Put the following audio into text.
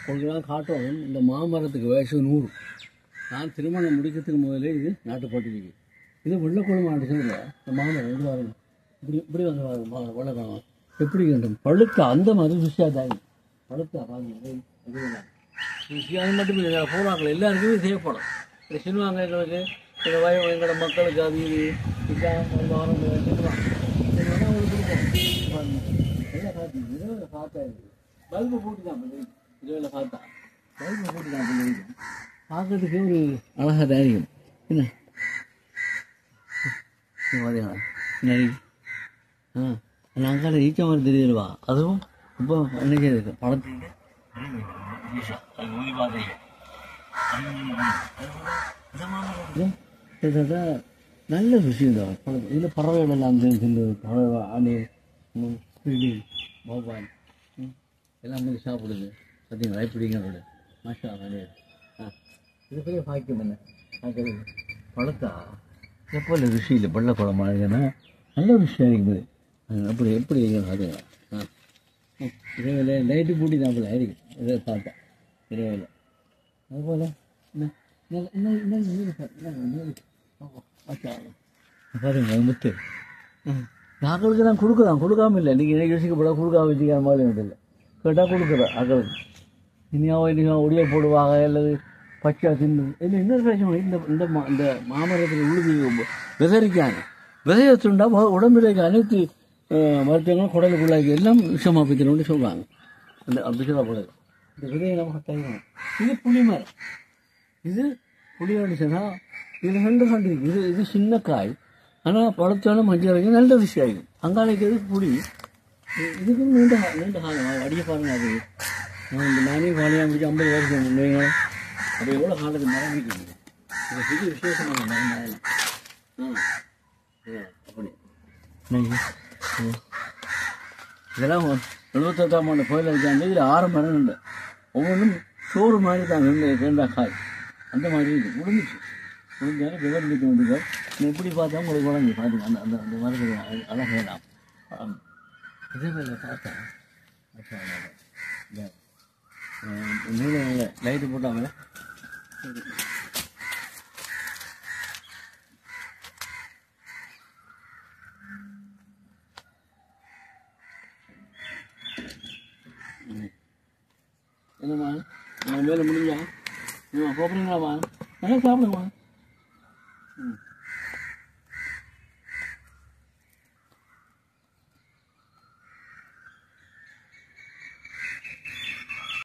கொடுக்கலாம் காட்டணும். இந்த மாமரத்துக்கு வயசு 100. நான் திருமணம் முடிக்கிறதுக்கு முதலே இது நாட்டுப்பட்டிருக்கு. இது வெள்ளைக்குளம் ஆண்டுச்சுன்னு இந்த மாமரம் இது வரணும். இப்படி வந்து வெள்ளைக்குளம் எப்படி வேண்டும் பழுத்த அந்த மாதிரி ருசியாக தான் பழுத்தா பாருங்க. அது மட்டும் இல்லை, போனாக்கள் எல்லாருக்குமே தேவைப்படும். இந்த சினிமாங்க எங்களுக்கு எங்கள் எங்களோட மக்களுக்கு அது இது சினிமா அவங்களுக்கு கொடுப்போம். நல்லா காற்று இரவில் காற்றா இருக்குது. பல்பு போட்டு தான் இரவில் காற்றா பல்பு போட்டு தான் இருக்கும். பார்க்கறதுக்கே ஒரு அழகாக தான் இருக்கும். என்ன பார்த்தீங்களா நிறைய அந்த அங்கால ஈச்ச மாதிரி தெரியுதுவா, அதுவும் இப்போ என்னைக்கு இருக்கு பழத்துக்கு நல்ல விஷயம் தான் பழம். இதில் பறவைகள் எல்லாம் தின்னு பறவை அணி கிளி பகவான் எல்லாம் வந்து சாப்பிடுது. பார்த்தீங்களா எப்படிங்க மாஷா நிறைய இது பெரிய பாக்கியம் என்ன பார்க்கறது பழத்தா எப்போ இல்லை ருசி இல்லை பள்ள பழம் மாதிரினா நல்ல விஷயம் இருக்குது. அப்படி எப்படி பார்த்தீங்களா இரவில் லைட்டு பூட்டி தான் போல இருக்கும். இதை பார்த்தா இரவில் அதுபோல் பாருங்க முத்து நாங்களுக்கு நான் கொடுக்காம இல்லை. நீங்கள் யோசிக்கப்பட கொடுக்காம வச்சுக்கிற மாதிரி இல்லை. கேட்டால் கொடுக்குறேன் அக்களுக்கு. இனியாவும் ஒடிய போடுவாங்க அல்லது பச்சை தின்னு இல்லை. இன்னொரு பிரச்சனை இந்த இந்த இந்த மாமரத்தில் உழுதி விதைக்காங்க. விதையை துண்டா உடம்பில் இருக்க அனைத்து மருத்துவங்களும் குடலுக்குள்ளாக்கி எல்லாம் விஷமாக பற்றினோன்னு சொல்லுவாங்க. அந்த அப்படி சொல்லக்கூடாது. இந்த விதையை நமக்கு தருவாங்க. இது புளி மரம். இது புளி அடிச்சுன்னா இதில் 2 கண்டு இருக்குது. இது சின்ன காய், ஆனால் பழத்தாலும் மஞ்சள் வரைக்கும் நல்ல விஷயம் ஆகிடும். அங்காளைக்கு புளி இதுக்கு நீண்ட காலம் அடிக்க பாருங்க. அது நானே காலையாக முடிச்சு 50 வருஷம் முன்னே அப்போ எவ்வளோ காலத்துக்கு மரம் இருக்குது. இது பெரிய விசேஷமான மரம் ஆகலாம். அப்படி இதெல்லாம் 78ஆம் ஆண்டு கோயில் இருக்காங்க. இதில் 6 மரம் உண்டு. ஒவ்வொன்றும் சோறு மாதிரி தான் ரெண்டா காய் அந்த மாதிரி இருக்குது. முடிஞ்சாலும் விவரணிக்க வேண்டியது. எப்படி பார்த்தா உங்களுக்கு குழந்தை பார்த்துங்க. அந்த அந்த அந்த மரத்துக்கு அழகேலாம் இதே வேலை பார்த்தா நீல நல்ல லைட்டு போட்டாங்களே என்னம்மா வேலை முடிஞ்சா போகிறீங்களாம்மா நல்லா சாப்பிடுங்கம்மா.